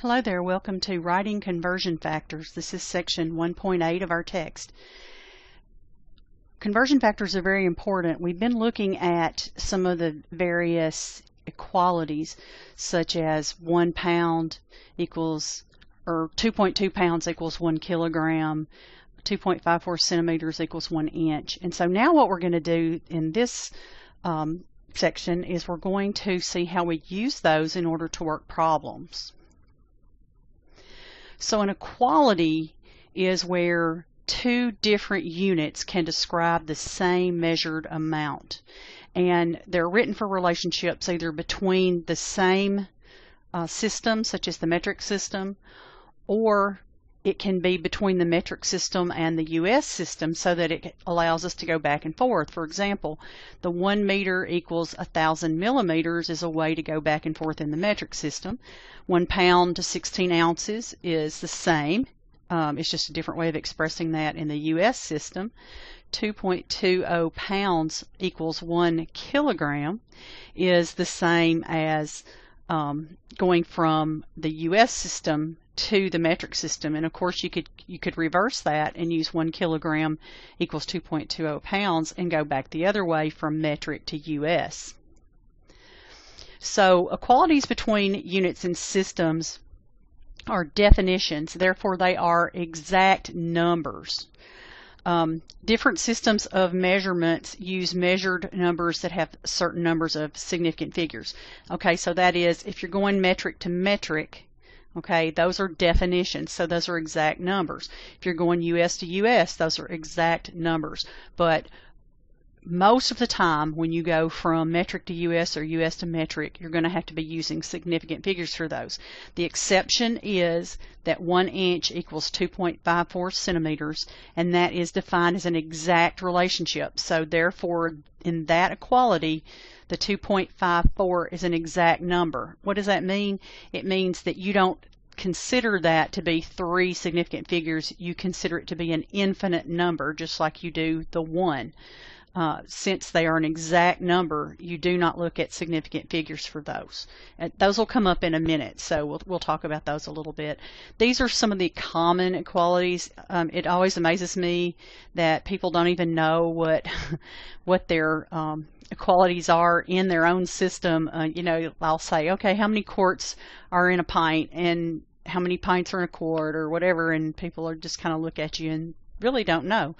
Hello there, welcome to Writing Conversion Factors. This is section 1.8 of our text. Conversion factors are very important. We've been looking at some of the various equalities, such as 1 pound equals, or 2.2 pounds equals 1 kilogram, 2.54 centimeters equals 1 inch. And so now what we're going to do in this section is we're going to see how we use those in order to work problems. So an equality is where two different units can describe the same measured amount. And they're written for relationships either between the same system, such as the metric system, or it can be between the metric system and the US system so that it allows us to go back and forth. For example, the 1 meter equals 1,000 millimeters is a way to go back and forth in the metric system. 1 pound to 16 ounces is the same. It's just a different way of expressing that in the US system. 2.20 pounds equals 1 kilogram is the same as going from the US system to the metric system. And of course you could reverse that and use 1 kilogram equals 2.20 pounds and go back the other way from metric to US. So equalities between units and systems are definitions, therefore they are exact numbers. Different systems of measurements use measured numbers that have certain numbers of significant figures. Okay, so that is, if you're going metric to metric, okay, those are definitions, so those are exact numbers. If you're going US to US, those are exact numbers. But most of the time when you go from metric to US or US to metric, you're going to have to be using significant figures for those. The exception is that 1 inch equals 2.54 centimeters, and that is defined as an exact relationship. So therefore, in that equality, the 2.54 is an exact number. What does that mean? It means that you don't consider that to be 3 significant figures. You consider it to be an infinite number, just like you do the 1. Since they are an exact number, you do not look at significant figures for those. And those will come up in a minute, so we'll talk about those a little bit. These are some of the common equalities. It always amazes me that people don't even know what their equalities are in their own system. You know, I'll say, okay, how many quarts are in a pint, and how many pints are in a quart, or whatever, and people are just kind of look at you and really don't know.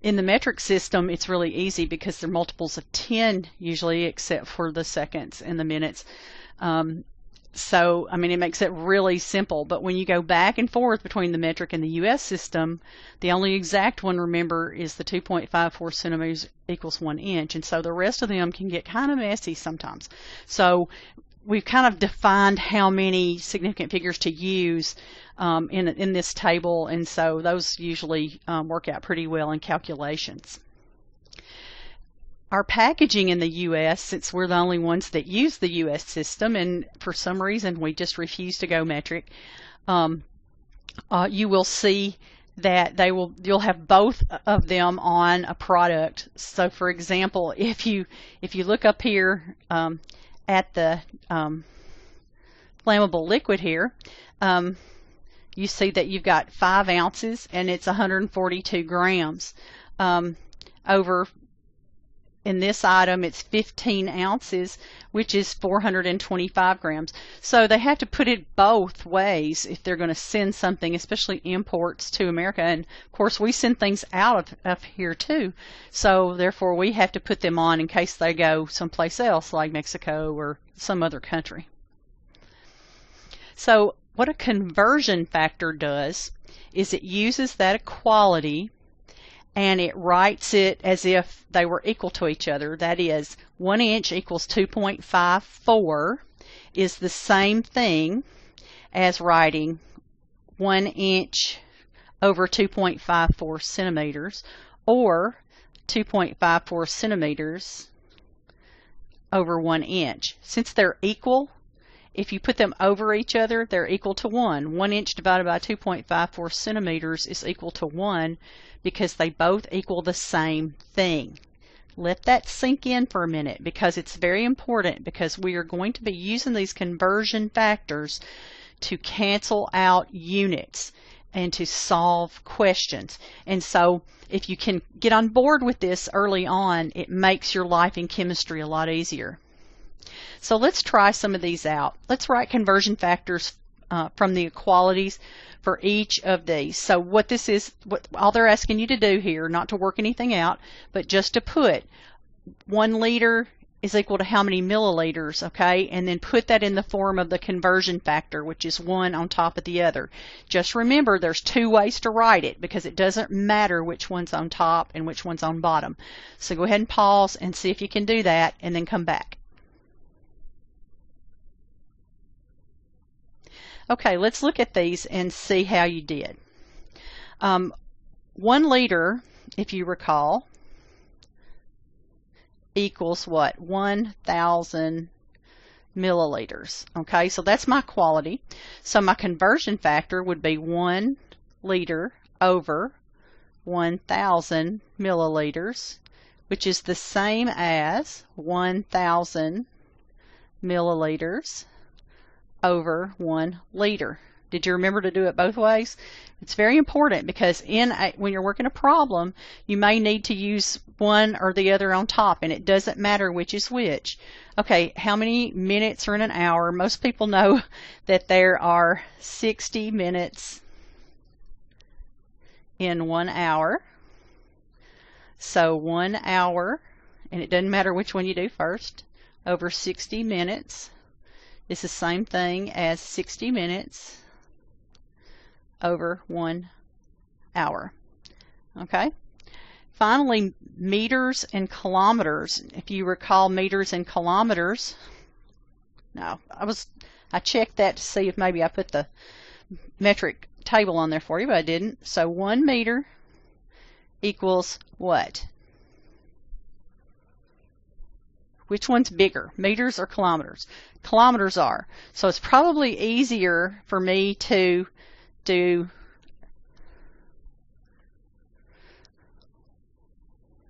In the metric system, it's really easy because they're multiples of 10 usually, except for the seconds and the minutes. So, I mean, it makes it really simple. But when you go back and forth between the metric and the US system, the only exact one, remember, is the 2.54 centimeters equals 1 inch. And so the rest of them can get kind of messy sometimes. So we've kind of defined how many significant figures to use in this table, and so those usually work out pretty well in calculations. Our packaging in the US, since we're the only ones that use the US system, and for some reason we just refuse to go metric, you will see that you'll have both of them on a product. So for example, if you look up here at the flammable liquid here, you see that you've got 5 ounces and it's 142 grams. Over in this item, it's 15 ounces, which is 425 grams. So they have to put it both ways if they're going to send something, especially imports, to America. And of course, we send things out of here too. So therefore, we have to put them on in case they go someplace else, like Mexico or some other country. So what a conversion factor does is it uses that equality and it writes it as if they were equal to each other. That is, 1 inch equals 2.54 is the same thing as writing 1 inch over 2.54 centimeters, or 2.54 centimeters over 1 inch. Since they're equal, if you put them over each other, they're equal to 1. 1 inch divided by 2.54 centimeters is equal to 1 because they both equal the same thing. Let that sink in for a minute, because it's very important, because we are going to be using these conversion factors to cancel out units and to solve questions. And so if you can get on board with this early on, it makes your life in chemistry a lot easier. So let's try some of these out. Let's write conversion factors from the equalities for each of these. So what this is, all they're asking you to do here, not to work anything out, but just to put 1 liter is equal to how many milliliters, okay? And then put that in the form of the conversion factor, which is one on top of the other. Just remember, there's 2 ways to write it, because it doesn't matter which one's on top and which one's on bottom. So go ahead and pause and see if you can do that, and then come back. Okay, let's look at these and see how you did. 1 liter, if you recall, equals what? 1,000 milliliters. Okay, so that's my quality. So my conversion factor would be 1 liter over 1,000 milliliters, which is the same as 1,000 milliliters over 1 liter. Did you remember to do it both ways? It's very important, because when you're working a problem, you may need to use one or the other on top, and it doesn't matter which is which. Okay, how many minutes are in an hour? Most people know that there are 60 minutes in 1 hour. So 1 hour, and it doesn't matter which one you do first, over 60 minutes is the same thing as 60 minutes over 1 hour. Okay? Finally, meters and kilometers. If you recall meters and kilometers, no, I checked that to see if maybe I put the metric table on there for you, but I didn't. So 1 meter equals what? Which one's bigger, meters or kilometers? Kilometers are. So it's probably easier for me to do,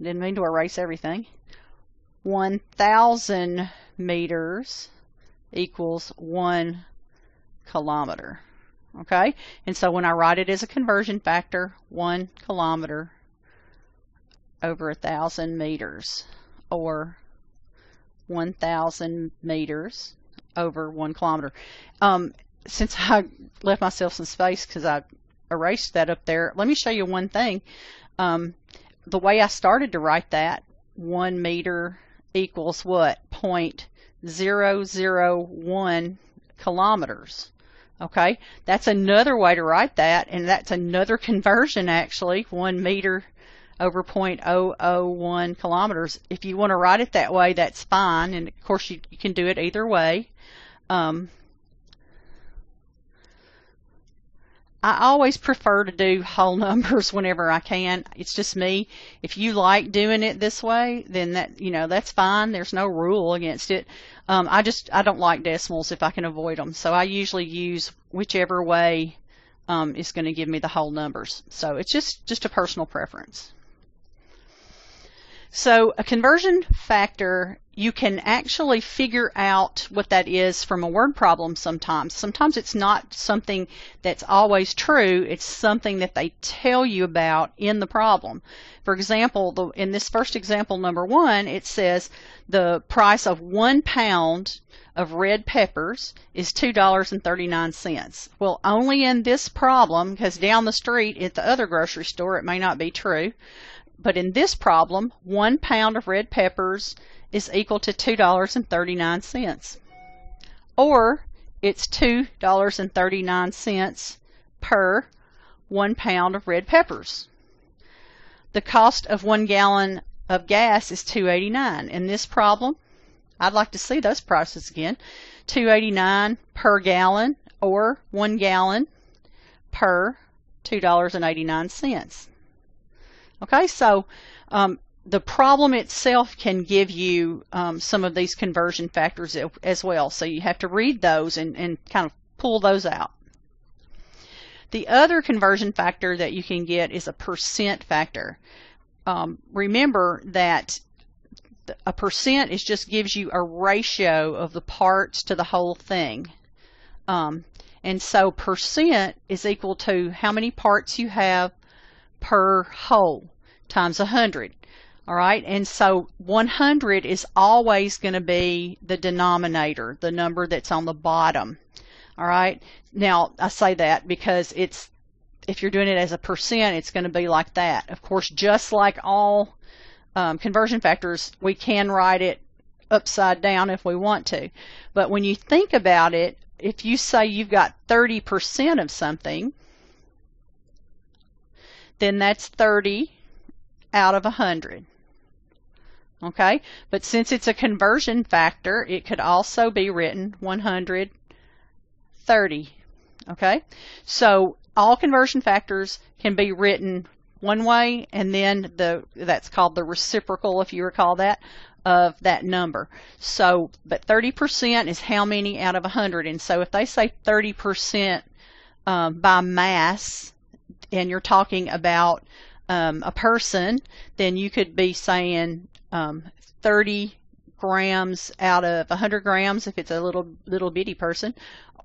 didn't mean to erase everything, 1,000 meters equals 1 kilometer. Okay? And so when I write it as a conversion factor, 1 kilometer over 1,000 meters, or 1,000 meters over 1 kilometer. Since I left myself some space because I erased that up there, let me show you one thing. The way I started to write that, 1 meter equals what? 0.001 kilometers. Okay, that's another way to write that, and that's another conversion actually, 1 meter over 0.001 kilometers. If you want to write it that way, that's fine, and of course you can do it either way. I always prefer to do whole numbers whenever I can. It's just me. If you like doing it this way, then that's fine. There's no rule against it. I don't like decimals if I can avoid them. So I usually use whichever way is going to give me the whole numbers. So it's just a personal preference. So a conversion factor, you can actually figure out what that is from a word problem sometimes. Sometimes it's not something that's always true. It's something that they tell you about in the problem. For example, in this first example, number 1, it says the price of 1 pound of red peppers is $2.39. Well, only in this problem, because down the street at the other grocery store it may not be true. But in this problem, 1 pound of red peppers is equal to $2.39. Or it's $2.39 per 1 pound of red peppers. The cost of 1 gallon of gas is $2.89. In this problem, I'd like to see those prices again. $2.89 per gallon, or 1 gallon per $2.89. Okay, so the problem itself can give you some of these conversion factors as well. So you have to read those and kind of pull those out. The other conversion factor that you can get is a percent factor. Remember that A percent is just gives you a ratio of the parts to the whole thing. And so percent is equal to how many parts you have per whole times 100. All right, and so 100 is always going to be the denominator, the number that's on the bottom. All right, now I say that because if you're doing it as a percent, it's going to be like that. Of course, just like all conversion factors, we can write it upside down if we want to. But when you think about it, if you say you've got 30% of something, then that's 30 out of 100. Okay, but since it's a conversion factor, it could also be written 130. Okay, so all conversion factors can be written one way, and then that's called the reciprocal, if you recall that, of that number. So, but 30% is how many out of 100, and so if they say 30% by mass, and you're talking about a person, then you could be saying 30 grams out of 100 grams if it's a little bitty person.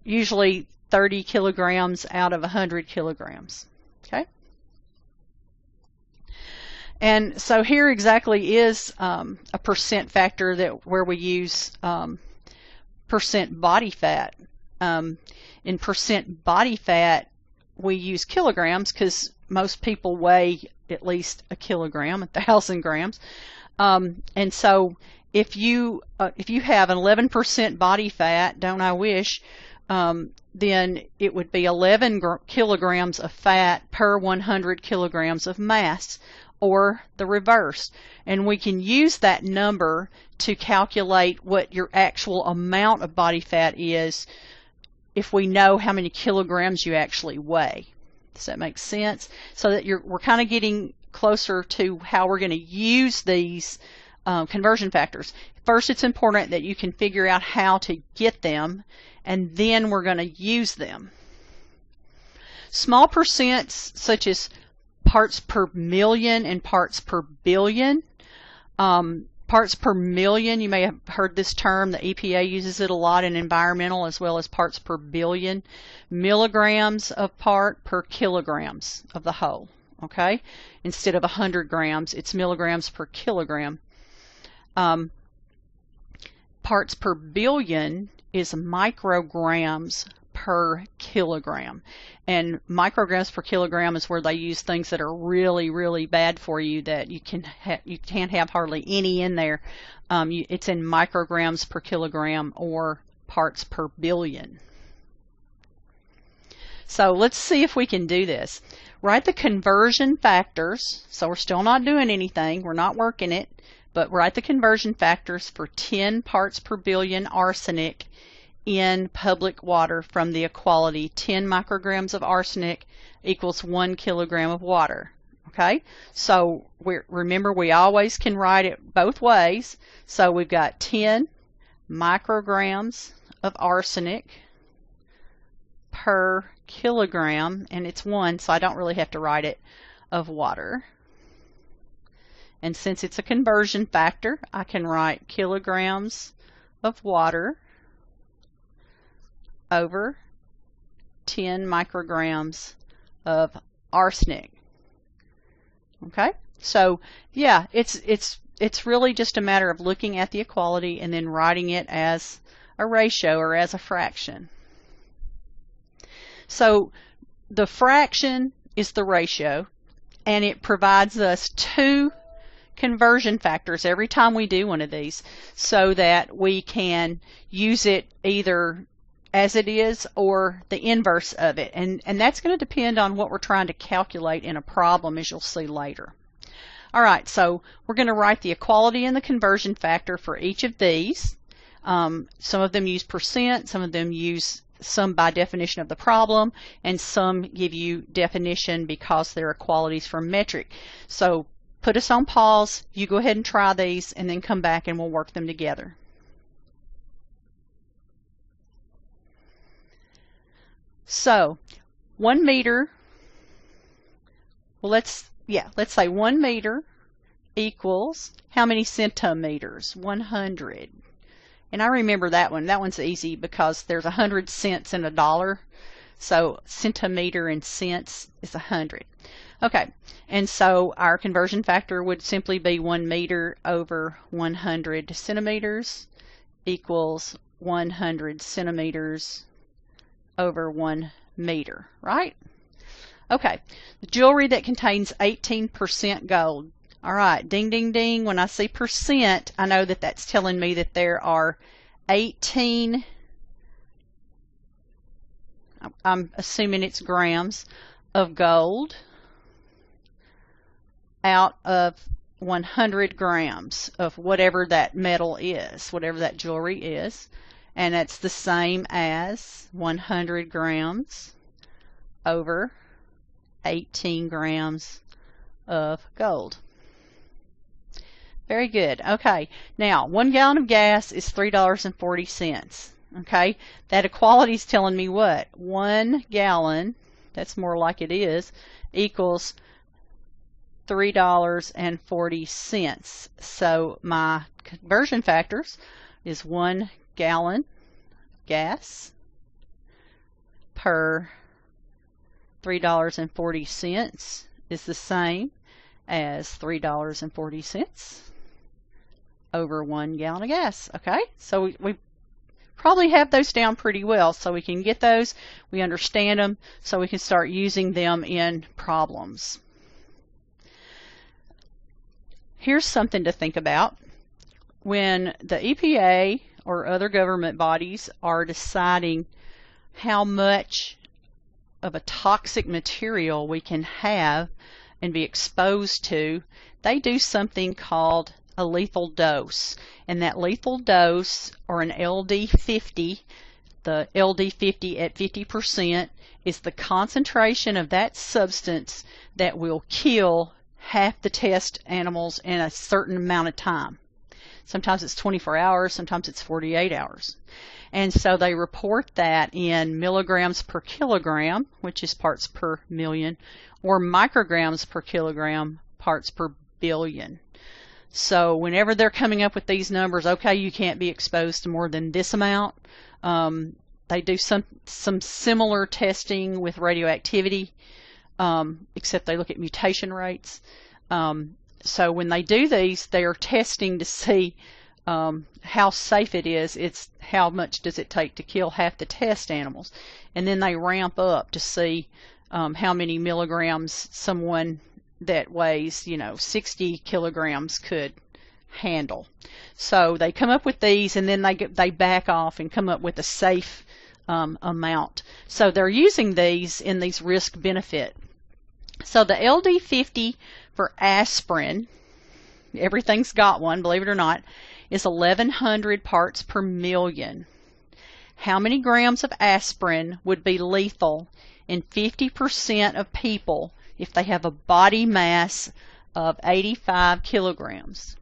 Usually 30 kilograms out of 100 kilograms. Okay. And so here exactly is a percent factor where we use percent body fat. In percent body fat, we use kilograms because most people weigh at least a kilogram, 1,000 grams. And so if you have an 11% body fat, don't I wish, then it would be 11 kilograms of fat per 100 kilograms of mass, or the reverse. And we can use that number to calculate what your actual amount of body fat is if we know how many kilograms you actually weigh. Does that make sense? So that we're kind of getting closer to how we're going to use these conversion factors. First, it's important that you can figure out how to get them, and then we're going to use them. Small percents such as parts per million and parts per billion. Parts per million, you may have heard this term. The EPA uses it a lot in environmental, as well as parts per billion. Milligrams of part per kilograms of the whole. Okay, instead of 100 grams, it's milligrams per kilogram. Parts per billion is micrograms per kilogram, and micrograms per kilogram is where they use things that are really, really bad for you that you can't have hardly any in there. It's in micrograms per kilogram or parts per billion. So let's see if we can do this. Write the conversion factors. So we're still not doing anything. We're not working it. But write the conversion factors for 10 parts per billion arsenic in public water from the equality 10 micrograms of arsenic equals 1 kilogram of water. Okay, so remember we always can write it both ways. So we've got 10 micrograms of arsenic per kilogram, and it's 1, so I don't really have to write it, of water. And since it's a conversion factor, I can write kilograms of water over 10 micrograms of arsenic. Okay, so yeah, it's really just a matter of looking at the equality and then writing it as a ratio or as a fraction. So the fraction is the ratio, and it provides us 2 conversion factors every time we do one of these, so that we can use it either as it is or the inverse of it, and that's going to depend on what we're trying to calculate in a problem, as you'll see later. Alright, so we're going to write the equality and the conversion factor for each of these. Some of them use percent, some of them use some by definition of the problem, and some give you definition because they're equalities from metric. So put us on pause, you go ahead and try these, and then come back and we'll work them together. So 1 meter, well let's say 1 meter equals how many centimeters? 100. And I remember that one. That one's easy because there's 100 cents in a dollar. So centimeter and cents is 100. Okay, and so our conversion factor would simply be 1 meter over 100 centimeters equals 100 centimeters over 1 meter, right? Okay, the jewelry that contains 18% gold. All right, ding, ding, ding. When I see percent, I know that that's telling me that there are 18, I'm assuming it's grams, of gold out of 100 grams of whatever that metal is, whatever that jewelry is. And that's the same as 100 grams over 18 grams of gold. Very good. Okay, now 1 gallon of gas is $3.40. Okay, that equality is telling me what? 1 gallon, that's more like it is, equals $3.40. So my conversion factors is 1 gallon gas per $3.40 is the same as $3.40 over 1 gallon of gas. Okay, so we probably have those down pretty well, so we can get those, we understand them, so we can start using them in problems. Here's something to think about. When the EPA or other government bodies are deciding how much of a toxic material we can have and be exposed to, they do something called a lethal dose. And that lethal dose, or an LD50, the LD50 at 50%, is the concentration of that substance that will kill half the test animals in a certain amount of time. Sometimes it's 24 hours, sometimes it's 48 hours. And so they report that in milligrams per kilogram, which is parts per million, or micrograms per kilogram, parts per billion. So whenever they're coming up with these numbers, okay, you can't be exposed to more than this amount. They do some similar testing with radioactivity, except they look at mutation rates. So when they do these, they are testing to see how safe it is. It's how much does it take to kill half the test animals. And then they ramp up to see how many milligrams someone that weighs, 60 kilograms could handle. So they come up with these, and then they back off and come up with a safe amount. So they're using these in these risk-benefit. So the LD50 for aspirin, everything's got one, believe it or not, is 1,100 parts per million. How many grams of aspirin would be lethal in 50% of people if they have a body mass of 85 kilograms?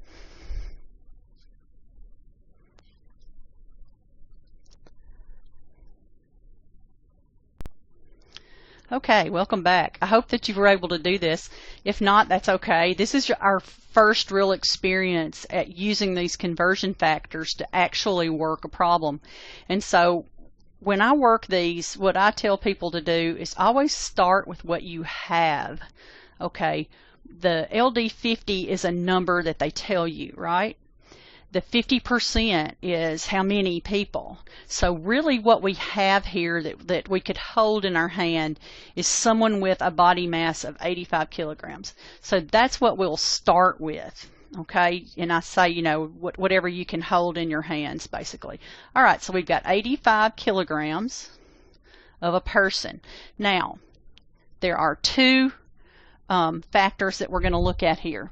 Okay, welcome back. I hope that you were able to do this. If not, that's okay. This is our first real experience at using these conversion factors to actually work a problem. And so when I work these, what I tell people to do is always start with what you have. Okay, the LD50 is a number that they tell you, right? The 50% is how many people. So really what we have here that we could hold in our hand is someone with a body mass of 85 kilograms. So that's what we'll start with. Okay, and I say, whatever you can hold in your hands, basically. All right, so we've got 85 kilograms of a person. Now, there are two factors that we're going to look at here.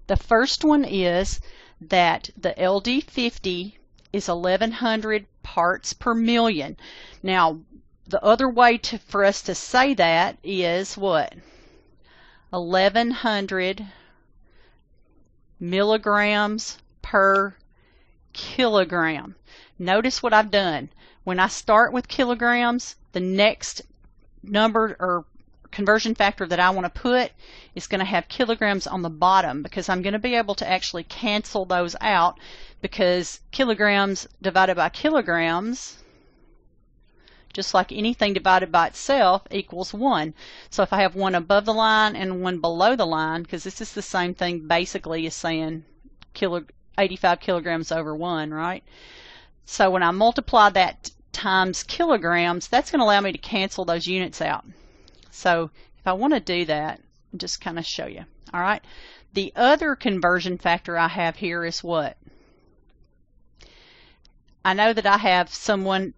The first one is that the LD50 is 1,100 parts per million. Now, the other way for us to say that is what? 1,100 milligrams per kilogram. Notice what I've done. When I start with kilograms, the next number or conversion factor that I want to put is going to have kilograms on the bottom, because I'm going to be able to actually cancel those out, because kilograms divided by kilograms, just like anything divided by itself, equals 1. So if I have one above the line and one below the line, because this is the same thing basically as saying 85 kilograms over 1, right? So when I multiply that times kilograms, that's going to allow me to cancel those units out. So if I want to do that, I'll just kind of show you. All right. The other conversion factor I have here is what? I know that I have someone,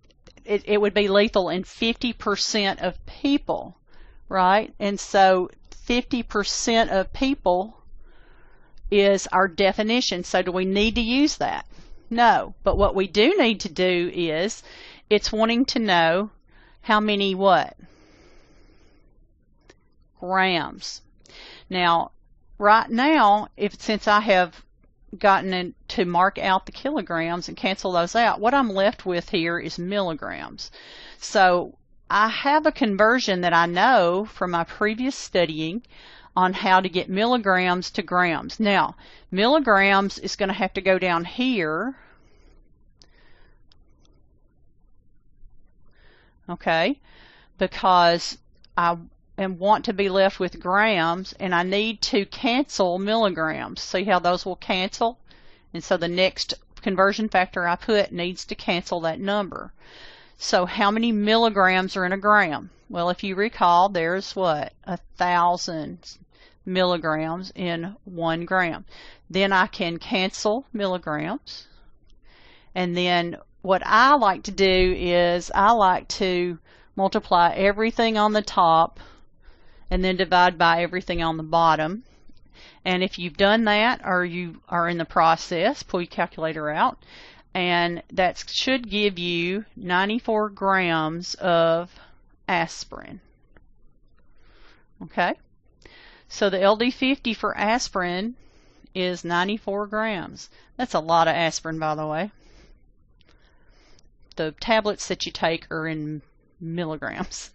it would be lethal in 50% of people, right? And so 50% of people is our definition. So do we need to use that? No. But what we do need to do is, it's wanting to know how many what? Grams. Now, right now, since I have gotten to mark out the kilograms and cancel those out, what I'm left with here is milligrams. So I have a conversion that I know from my previous studying on how to get milligrams to grams. Now, milligrams is going to have to go down here, okay, because I want to be left with grams, and I need to cancel milligrams. See how those will cancel? And so the next conversion factor I put needs to cancel that number. So how many milligrams are in a gram? Well, if you recall, there's what? 1,000 milligrams in 1 gram. Then I can cancel milligrams. And then what I like to do is I like to multiply everything on the top and then divide by everything on the bottom. And if you've done that, or you are in the process, pull your calculator out, and that should give you 94 grams of aspirin. Okay? So the LD50 for aspirin is 94 grams. That's a lot of aspirin, by the way. The tablets that you take are in milligrams.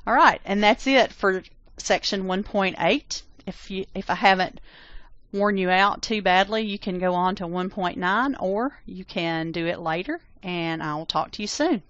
All right, and that's it for section 1.8. If I haven't worn you out too badly, you can go on to 1.9, or you can do it later, and I will talk to you soon.